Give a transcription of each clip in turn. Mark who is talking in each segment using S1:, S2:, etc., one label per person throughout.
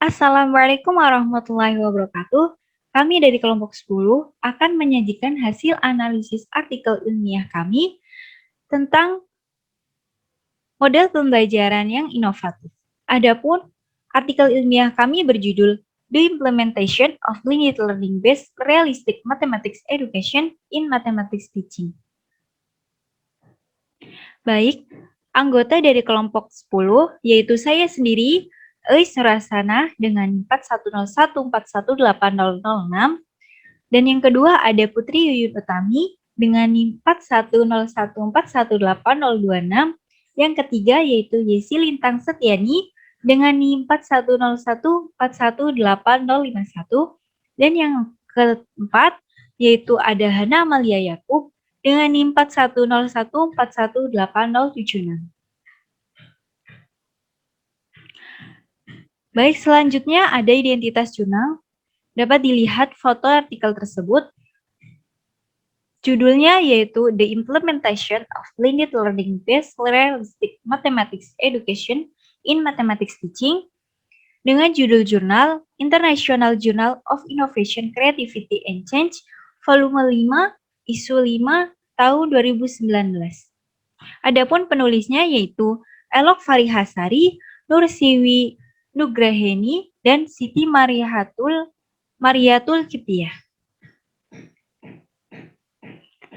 S1: Assalamualaikum warahmatullahi wabarakatuh. Kami dari kelompok 10 akan menyajikan hasil analisis artikel ilmiah kami tentang model pembelajaran yang inovatif. Adapun artikel ilmiah kami berjudul The Implementation of Blended Learning-Based Realistic Mathematics Education in Mathematics Teaching. Baik, anggota dari kelompok 10 yaitu saya sendiri, Eis Nurasana dengan 4101418006, dan yang kedua ada Putri Yuyun Utami dengan 4101418026, yang ketiga yaitu Yesi Lintang Setiani dengan 4101418051, dan yang keempat yaitu ada Hana Amalia Yakub dengan 4101418076. Baik, selanjutnya ada identitas jurnal. Dapat dilihat foto artikel tersebut. Judulnya yaitu The Implementation of Blended Learning-Based Realistic Mathematics Education in Mathematics Teaching, dengan judul jurnal International Journal of Innovation, Creativity and Change, volume 5, isu 5, tahun 2019. Adapun penulisnya yaitu Elok Farihasari, Nur Siwi Nugraheni, dan Siti Mariatul Kiptiah.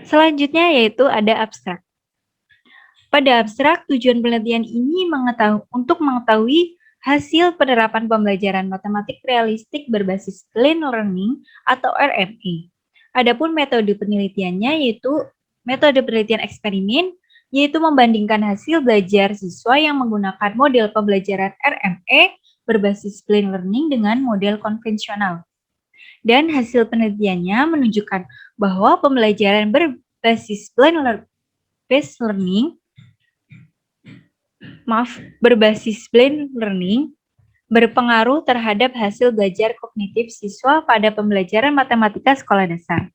S1: Selanjutnya yaitu ada abstrak. Pada abstrak, tujuan penelitian ini untuk mengetahui hasil penerapan pembelajaran matematik realistik berbasis blended learning atau RME. Adapun metode penelitiannya yaitu metode penelitian eksperimen, yaitu membandingkan hasil belajar siswa yang menggunakan model pembelajaran RME berbasis blended learning dengan model konvensional. Dan hasil penelitiannya menunjukkan bahwa pembelajaran berbasis blended learning berpengaruh terhadap hasil belajar kognitif siswa pada pembelajaran matematika sekolah dasar.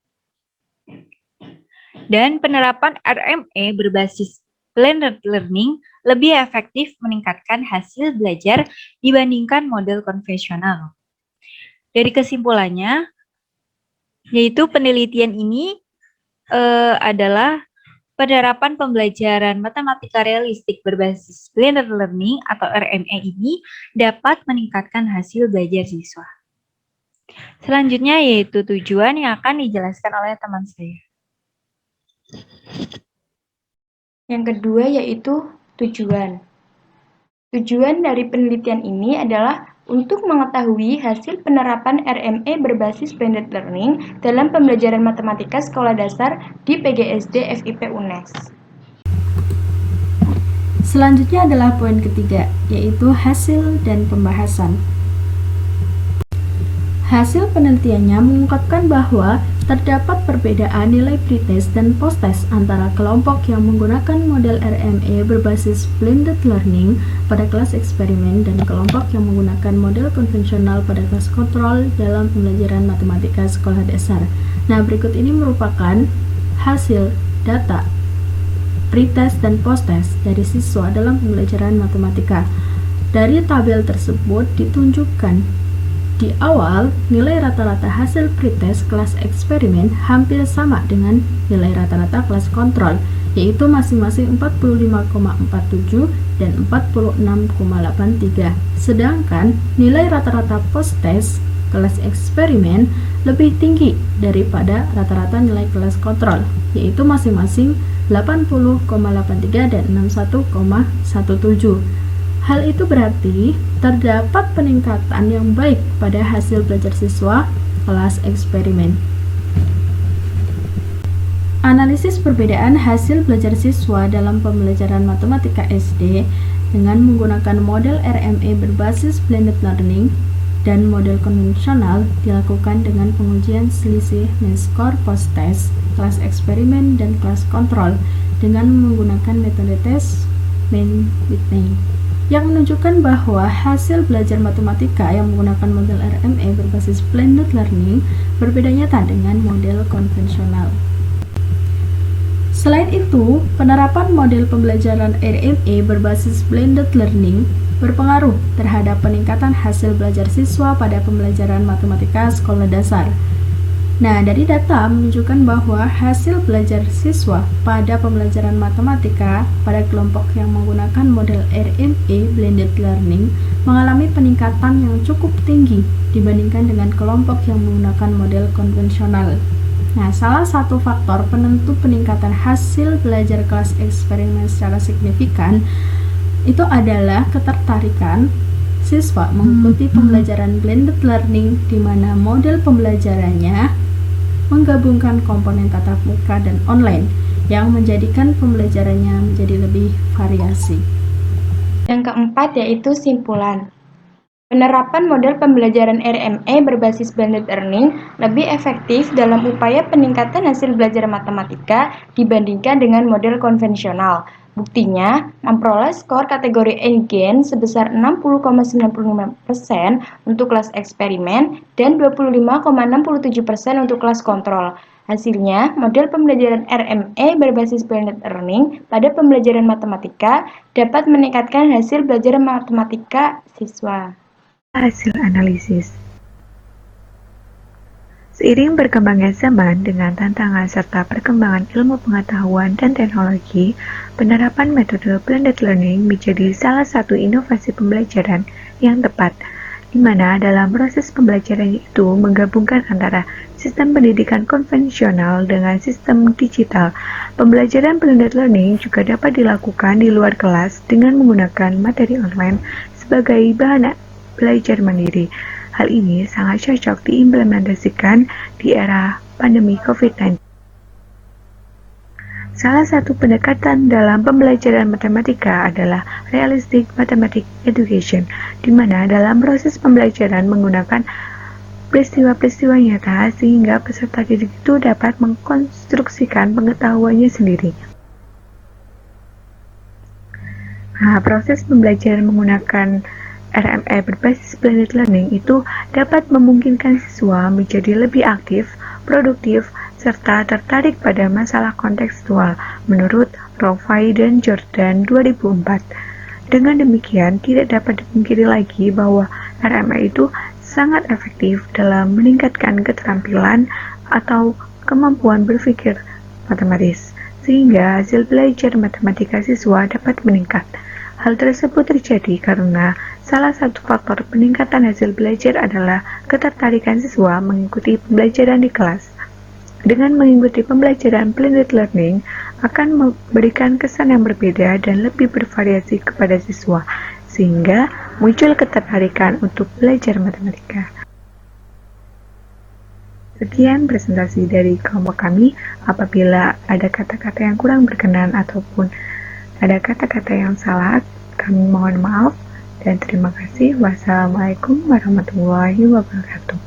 S1: Dan penerapan RME berbasis blended learning lebih efektif meningkatkan hasil belajar dibandingkan model konvensional. Dari kesimpulannya, yaitu penelitian ini adalah penerapan pembelajaran matematika realistik berbasis blended learning atau RME ini dapat meningkatkan hasil belajar siswa. Selanjutnya yaitu tujuan yang akan dijelaskan oleh teman saya.
S2: Yang kedua yaitu tujuan. Tujuan dari penelitian ini adalah untuk mengetahui hasil penerapan RME berbasis blended learning dalam pembelajaran matematika sekolah dasar di PGSD FIP UNES.
S3: Selanjutnya adalah poin ketiga, yaitu hasil dan pembahasan. Hasil penelitiannya mengungkapkan bahwa terdapat perbedaan nilai pretest dan posttest antara kelompok yang menggunakan model RME berbasis blended learning pada kelas eksperimen dan kelompok yang menggunakan model konvensional pada kelas kontrol dalam pembelajaran matematika sekolah dasar. Nah, berikut ini merupakan hasil data pretest dan posttest dari siswa dalam pembelajaran matematika. Dari tabel tersebut ditunjukkan di awal, nilai rata-rata hasil pretest kelas eksperimen hampir sama dengan nilai rata-rata kelas kontrol, yaitu masing-masing 45,47 dan 46,83. Sedangkan nilai rata-rata post-test kelas eksperimen lebih tinggi daripada rata-rata nilai kelas kontrol, yaitu masing-masing 80,83 dan 61,17. Hal itu berarti terdapat peningkatan yang baik pada hasil belajar siswa kelas eksperimen. Analisis perbedaan hasil belajar siswa dalam pembelajaran matematika SD dengan menggunakan model RME berbasis blended learning dan model konvensional dilakukan dengan pengujian selisih mean score post-test, kelas eksperimen, dan kelas kontrol dengan menggunakan metode tes Mann-Whitney, yang menunjukkan bahwa hasil belajar matematika yang menggunakan model RME berbasis blended learning berbeda nyata dengan model konvensional. Selain itu, penerapan model pembelajaran RME berbasis blended learning berpengaruh terhadap peningkatan hasil belajar siswa pada pembelajaran matematika sekolah dasar. Nah, dari data menunjukkan bahwa hasil belajar siswa pada pembelajaran matematika pada kelompok yang menggunakan model RME blended learning mengalami peningkatan yang cukup tinggi dibandingkan dengan kelompok yang menggunakan model konvensional. Nah, salah satu faktor penentu peningkatan hasil belajar kelas eksperimen secara signifikan itu adalah ketertarikan siswa mengikuti pembelajaran blended learning di mana model pembelajarannya menggabungkan komponen tatap muka dan online yang menjadikan pembelajarannya menjadi lebih variasi.
S2: Yang keempat yaitu simpulan. Penerapan model pembelajaran RME berbasis blended learning lebih efektif dalam upaya peningkatan hasil belajar matematika dibandingkan dengan model konvensional. Buktinya, memperoleh skor kategori NGEN sebesar 60,95% untuk kelas eksperimen dan 25,67% untuk kelas kontrol. Hasilnya, model pembelajaran RME berbasis blended learning pada pembelajaran matematika dapat meningkatkan hasil belajar matematika siswa.
S4: Hasil analisis. Seiring berkembangnya zaman dengan tantangan serta perkembangan ilmu pengetahuan dan teknologi, penerapan metode blended learning menjadi salah satu inovasi pembelajaran yang tepat, di mana dalam proses pembelajaran itu menggabungkan antara sistem pendidikan konvensional dengan sistem digital. Pembelajaran blended learning juga dapat dilakukan di luar kelas dengan menggunakan materi online sebagai bahan belajar mandiri. Hal ini sangat cocok diimplementasikan di era pandemi COVID-19. Salah satu pendekatan dalam pembelajaran matematika adalah realistic mathematics education, di mana dalam proses pembelajaran menggunakan peristiwa-peristiwa nyata sehingga peserta didik itu dapat mengkonstruksikan pengetahuannya sendiri. Nah, proses pembelajaran menggunakan RME berbasis blended learning itu dapat memungkinkan siswa menjadi lebih aktif, produktif, serta tertarik pada masalah kontekstual menurut Rovai dan Jordan 2004. Dengan demikian, tidak dapat dipungkiri lagi bahwa RME itu sangat efektif dalam meningkatkan keterampilan atau kemampuan berpikir matematis, sehingga hasil belajar matematika siswa dapat meningkat. Hal tersebut terjadi karena salah satu faktor peningkatan hasil belajar adalah ketertarikan siswa mengikuti pembelajaran di kelas. Dengan mengikuti pembelajaran blended learning akan memberikan kesan yang berbeda dan lebih bervariasi kepada siswa, sehingga muncul ketertarikan untuk belajar matematika. Sekian presentasi dari kelompok kami. Apabila ada kata-kata yang kurang berkenan ataupun ada kata-kata yang salah, kami mohon maaf dan terima kasih. Wassalamualaikum warahmatullahi wabarakatuh.